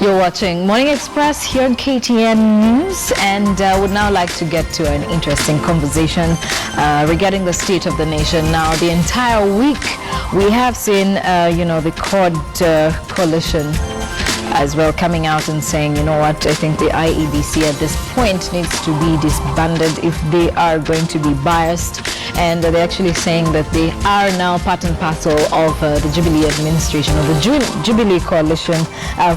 You're watching Morning Express here on KTN News, and would now like to get to an interesting conversation regarding the state of the nation. Now, the entire week we have seen, the CORD coalition as well coming out and saying, you know what, I think the IEBC at this point needs to be disbanded if they are going to be biased. And they're actually saying that they are now part and parcel of the Jubilee administration, or the Jubilee coalition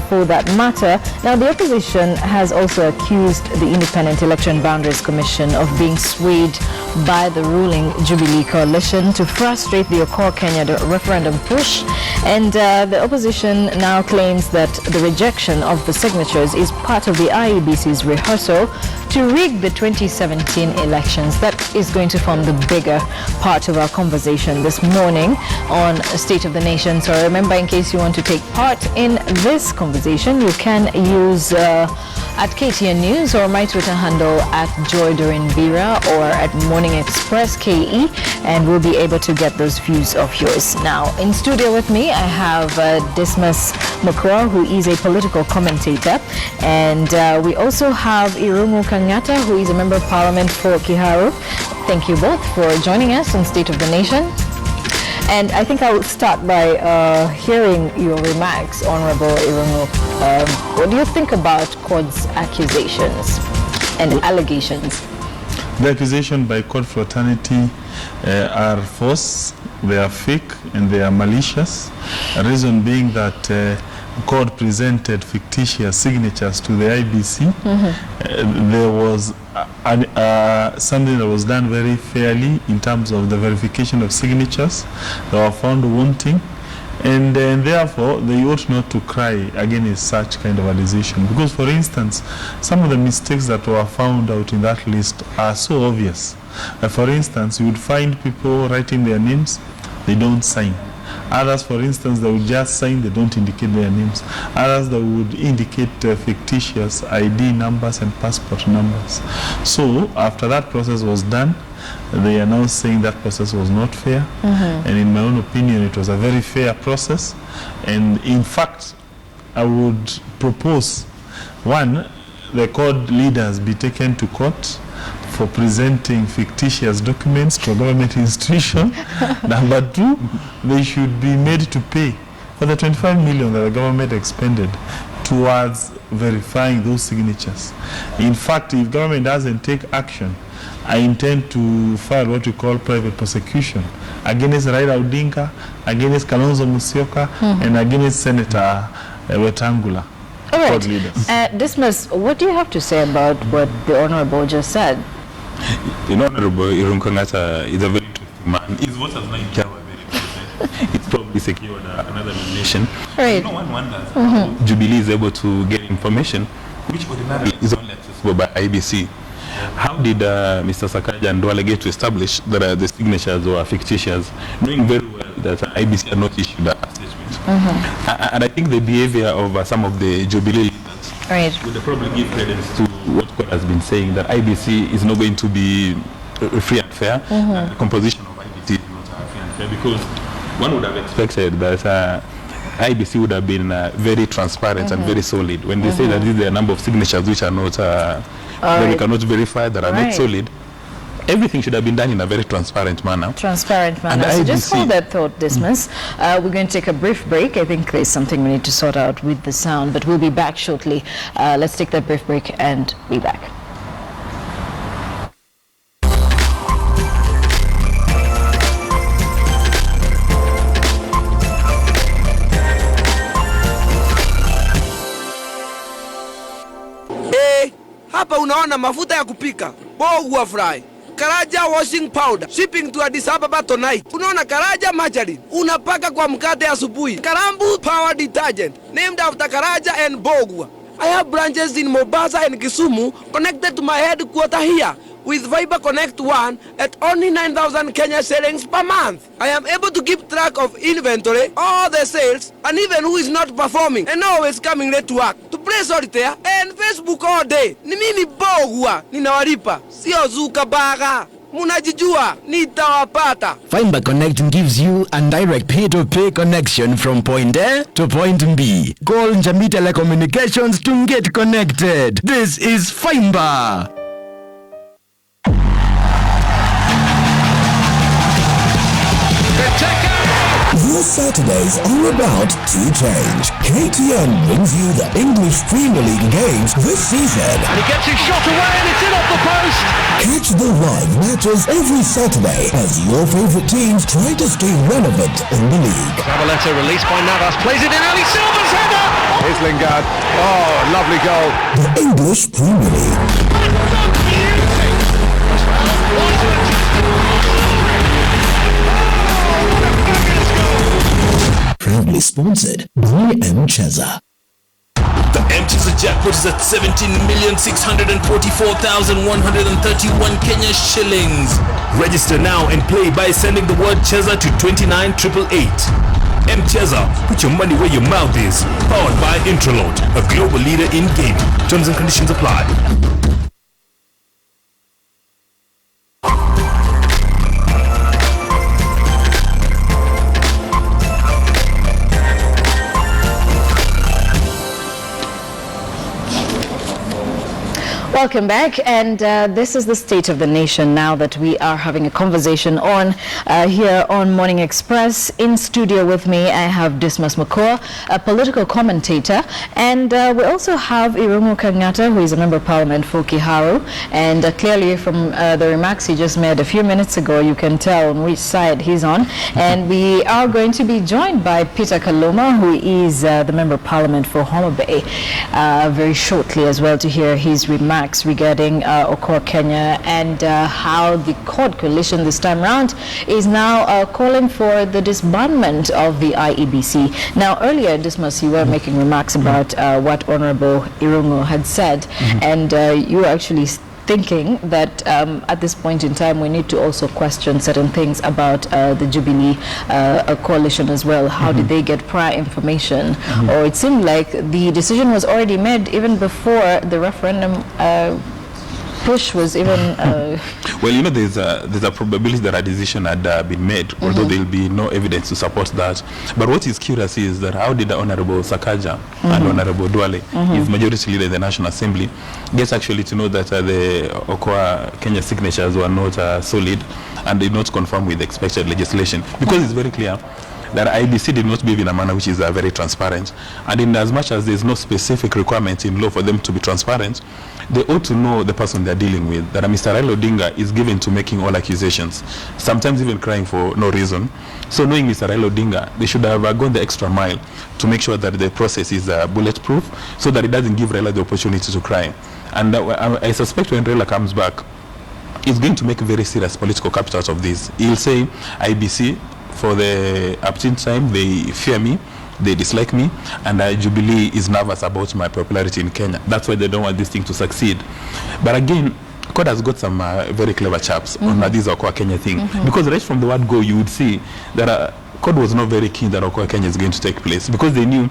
for that matter. Now, the opposition has also accused the Independent Election Boundaries Commission of being swayed by the ruling Jubilee coalition to frustrate the Okoa Kenya referendum push. And the opposition now claims that the rejection of the signatures is part of the IEBC's rehearsal to rig the 2017 elections. That is going to form the bigger part of our conversation this morning on State of the Nation. So remember, in case you want to take part in this conversation, you can use at KTN News or my Twitter handle at Joy Doreen Vera or at Morning Express KE, and we'll be able to get those views of yours. Now, in studio with me, I have Dismas Mokua, who is a political commentator, and we also have Irungu Kangata, who is a member of parliament for Kiharu. Thank you both for joining us on State of the Nation. And I think I will start by hearing your remarks, Honorable Irungu. What do you think about CORD's accusations and allegations? The accusation by CORD fraternity are false, they are fake, and they are malicious. The reason being that CORD presented fictitious signatures to the IBC. There was something that was done very fairly in terms of the verification of signatures. They were found wanting, and therefore they ought not to cry against such kind of allegation. Because, for instance, some of the mistakes that were found out in that list are so obvious. For instance, you would find people writing their names, they don't sign. Others, for instance, they would just sign, they don't indicate their names. Others, they would indicate fictitious ID numbers and passport numbers. So, after that process was done, they are now saying that process was not fair. And in my own opinion, it was a very fair process. And in fact, I would propose, one, the CORD leaders be taken to court for presenting fictitious documents to a government institution. Number two, they should be made to pay for the 25 million that the government expended towards verifying those signatures. In fact, if government doesn't take action, I intend to file what we call private prosecution against Raila Odinga, against Kalonzo Musyoka, and against Senator Wetangula. All right. Dismas, what do you have to say about what the Honorable just said? The Honorable Irungu Kangata is a very interesting man. His vote has not carried very It's probably secured another nomination. Right. No one wonders how Jubilee is able to get information which ordinarily is only accessible by IBC. How did Mr. Sakaja and Duale get to establish that the signatures were fictitious, knowing very well that IBC had not issued a statement? And I think the behavior of some of the Jubilee leaders would probably give credence to what CORD has been saying, that IBC is not going to be free and fair. The composition of IBC is not free and fair, because one would have expected that IBC would have been very transparent and very solid. When they say that these are a number of signatures which are not, that we cannot verify, that are not solid, everything should have been done in a very transparent manner. So just hold that thought, Dismas. We're going to take a brief break. I think there's something we need to sort out with the sound, but we'll be back shortly. Let's take that brief break and be back. Hapa unaona mafuta ya kupika, Bogua fry, Karaja washing powder, shipping to Addis Ababa tonight. Unaona Karaja margarine, unapaka kwa mkate asubuhi. Karambu power detergent, named after Karaja and Bogua. I have branches in Mombasa and Kisumu connected to my headquarters here with Viber Connect 1 at only 9,000 Kenya shillings per month. I am able to keep track of inventory, all the sales, and even who is not performing and always coming late to work. To play solitaire and Facebook all day. Ni mimi Bogua ninawalipa, sio Zuckerberg. Munajijua nitawapata. Fiber Connect gives you a direct pay-to-pay connection from point A to point B. Call Njambi Telecommunications to get connected. This is Fiber. Your Saturdays are about to change. KTN brings you the English Premier League games this season. And he gets his shot away and it's in off the post. Catch the live matches every Saturday as your favorite teams try to stay relevant in the league. Zabaleta released by Navas, plays it in early, Silva's header. Here's Lingard. Oh, lovely goal. The English Premier League. Proudly sponsored by M-Cheza. The M-Cheza jackpot is at 17,644,131 Kenya shillings. Register now and play by sending the word Cheza to 29888. M-Cheza, put your money where your mouth is. Powered by Intralot, a global leader in gaming. Terms and conditions apply. Welcome back, and this is the state of the nation now that we are having a conversation on here on Morning Express. In studio with me, I have Dismas Makor, a political commentator, and we also have Irungu Kangata, who is a member of parliament for Kiharu, and clearly from the remarks he just made a few minutes ago, you can tell on which side he's on. And we are going to be joined by Peter Kaluma, who is the member of parliament for Homa Bay, very shortly as well, to hear his remarks regarding Okoa Kenya and how the CORD coalition this time round is now calling for the disbandment of the IEBC. Now, earlier, Dismas, you were making remarks about what Honorable Irungu had said, and you were actually thinking that at this point in time we need to also question certain things about the Jubilee coalition as well. How did they get prior information? Or it seemed like the decision was already made even before the referendum push was even... Well, you know, there's a probability that a decision had been made, although there will be no evidence to support that. But what is curious is that how did the Honorable Sakaja and Honorable Duale, his majority leader in the National Assembly, get actually to know that the Okoa Kenya signatures were not solid and did not conform with the expected legislation? Because it's very clear that IEBC did not behave in a manner which is very transparent. And in as much as there is no specific requirement in law for them to be transparent, they ought to know the person they're dealing with, that Mr. Raila Odinga is given to making all accusations, sometimes even crying for no reason. So knowing Mr. Raila Odinga, they should have gone the extra mile to make sure that the process is bulletproof, so that it doesn't give Raila the opportunity to cry. And I suspect when Raila comes back, he's going to make very serious political capital out of this. He'll say, IEBC, for the uptin time, they fear me, they dislike me, and Jubilee is nervous about my popularity in Kenya. That's why they don't want this thing to succeed. But again, CORD has got some very clever chaps on this Okoa Kenya thing. Because right from the word go, you would see that CORD was not very keen that Okoa Kenya is going to take place, because they knew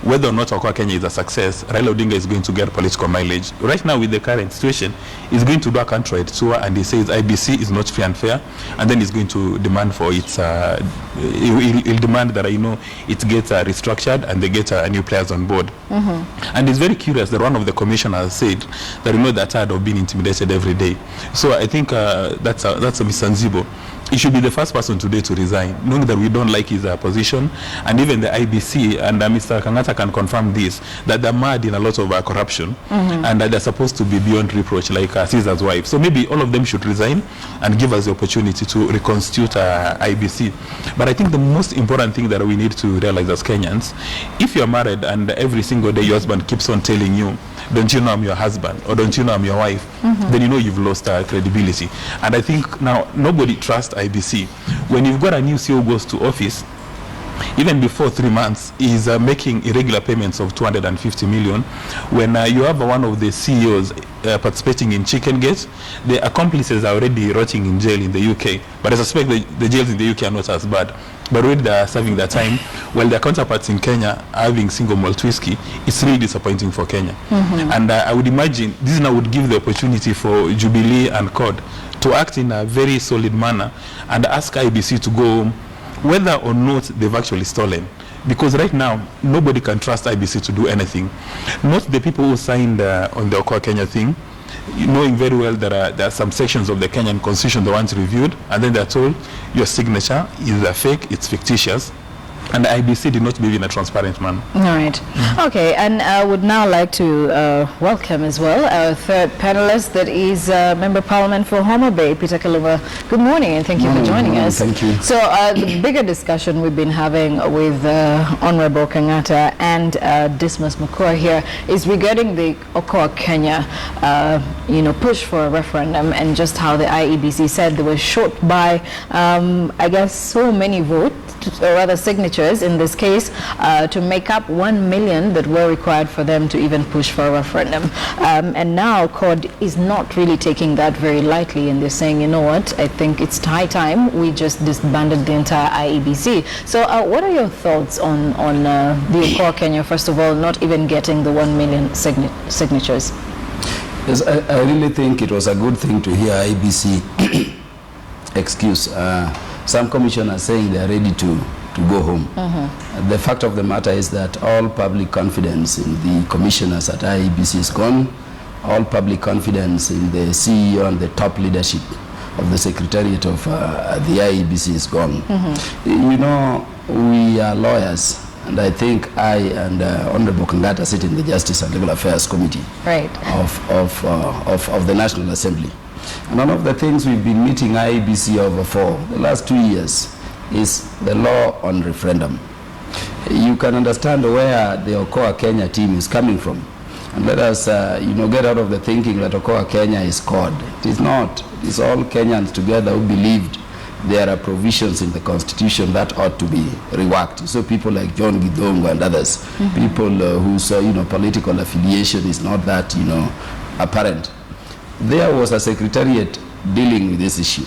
whether or not Okoa Kenya is a success, Raila Odinga is going to get political mileage. Right now, with the current situation, he's going to do a countrywide tour, and he says IBC is not fair and fair, and then he's going to demand for its, he'll demand that, you know, it gets restructured and they get new players on board. And it's very curious that one of the commissioners said that, you know, they're tired of being intimidated every day. So I think that's a Mr. Nzibo. He should be the first person today to resign, knowing that we don't like his position. And even the IBC, and Mr. Kangata can confirm this, that they're mad in a lot of corruption, and that they're supposed to be beyond reproach, like Caesar's wife. So maybe all of them should resign and give us the opportunity to reconstitute IBC. But I think the most important thing that we need to realize as Kenyans, if you're married and every single day your husband keeps on telling you, don't you know I'm your husband, or don't you know I'm your wife, then you know you've lost credibility. And I think now nobody trusts IBC. When you've got a new CEO goes to office, even before 3 months, is making irregular payments of 250 million. When you have one of the CEOs participating in Chicken Gate, the accomplices are already rotting in jail in the UK. But I suspect the jails in the UK are not as bad. But already they are serving their time, while their counterparts in Kenya are having single malt whiskey. It's really disappointing for Kenya. And I would imagine this now would give the opportunity for Jubilee and CORD to act in a very solid manner and ask IEBC to go home, whether or not they've actually stolen. Because right now, nobody can trust IEBC to do anything. Not the people who signed on the Okoa Kenya thing, knowing very well there are some sections of the Kenyan constitution, the ones reviewed, and then they're told your signature is a fake, it's fictitious. And the IEBC did not behave in a transparent manner. All right. Okay, and I would now like to welcome as well our third panelist, that is Member of Parliament for Homa Bay, Peter Kaluma. Good morning, and thank you for joining us. Thank you. So the bigger discussion we've been having with Honorable Kangata and Dismas Makua here is regarding the Okoa Kenya, push for a referendum, and just how the IEBC said they were short by, I guess, so many votes, or rather signatures in this case, to make up 1 million that were required for them to even push for a referendum. And now CORD is not really taking that very lightly, and they're saying, you know what, I think it's high time we just disbanded the entire IEBC. So what are your thoughts on the Okoa Kenya, first of all, not even getting the 1 million signatures? Yes, I really think it was a good thing to hear IEBC excuse some commissioners saying they are ready to go home. The fact of the matter is that all public confidence in the commissioners at IEBC is gone. All public confidence in the CEO and the top leadership of the Secretariat of the IEBC is gone. You know, we are lawyers, and I think I and Honorable Kangata sit in the Justice and Legal Affairs Committee of the National Assembly. And one of the things we've been meeting IEBC over for the last 2 years is the law on referendum. You can understand where the Okoa Kenya team is coming from. And let us, get out of the thinking that Okoa Kenya is CORD. It is not. It is all Kenyans together who believed there are provisions in the Constitution that ought to be reworked. So people like John Gidongo and others, people whose political affiliation is not that apparent. There was a secretariat dealing with this issue.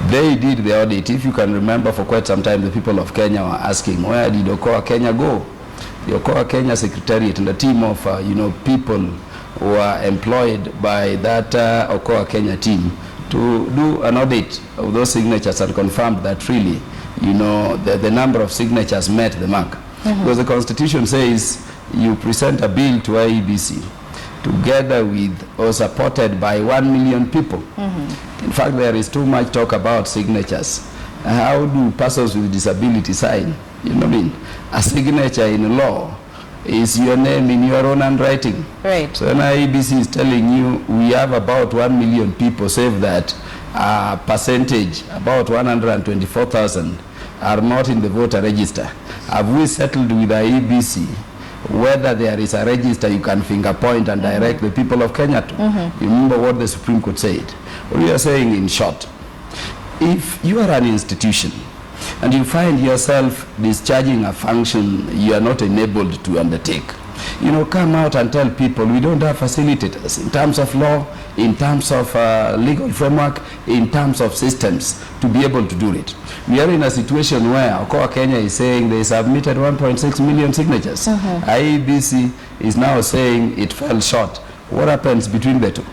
They did the audit. If you can remember, for quite some time, the people of Kenya were asking, where did Okoa Kenya go? The Okoa Kenya secretariat and a team of people who were employed by that Okoa Kenya team to do an audit of those signatures and confirmed that really, the number of signatures met the mark. Because the Constitution says you present a bill to IEBC together with or supported by 1 million people. In fact, there is too much talk about signatures. How do persons with disability sign? You know what I mean? A signature in law is your name in your own handwriting. Right. So IEBC is telling you we have about 1 million people, save that percentage, about 124,000 are not in the voter register. Have we settled with IEBC whether there is a register you can finger point and direct the people of Kenya to? You remember what the Supreme Court said. What we are saying in short, if you are an institution and you find yourself discharging a function you are not enabled to undertake, come out and tell people we don't have facilitators in terms of law, in terms of legal framework, in terms of systems to be able to do it. We are in a situation where Okoa Kenya is saying they submitted 1.6 million signatures. IEBC is now saying it fell short. What happens between the two?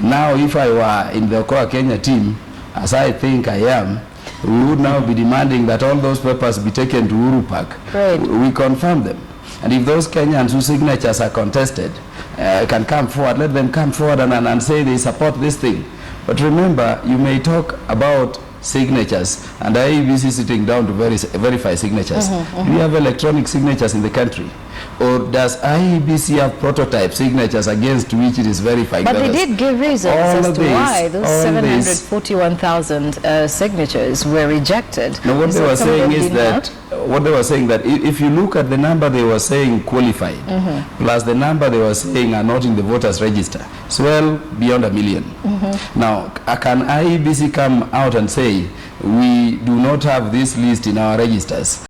Now, if I were in the Okoa Kenya team, as I think I am, we would now be demanding that all those papers be taken to Uhuru Park. Right. We confirm them. And if those Kenyans whose signatures are contested can come forward, let them come forward and say they support this thing. But remember, you may talk about signatures and IEBC sitting down to verify signatures. Do we have electronic signatures in the country? Or does IEBC have prototype signatures against which it is verifying? But they did give reasons as to why those 741,000 signatures were rejected. No, what they were saying is that if you look at the number they were saying qualified, plus the number they were saying are not in the voters register, it's well beyond 1 million. Now, can IEBC come out and say we do not have this list in our registers?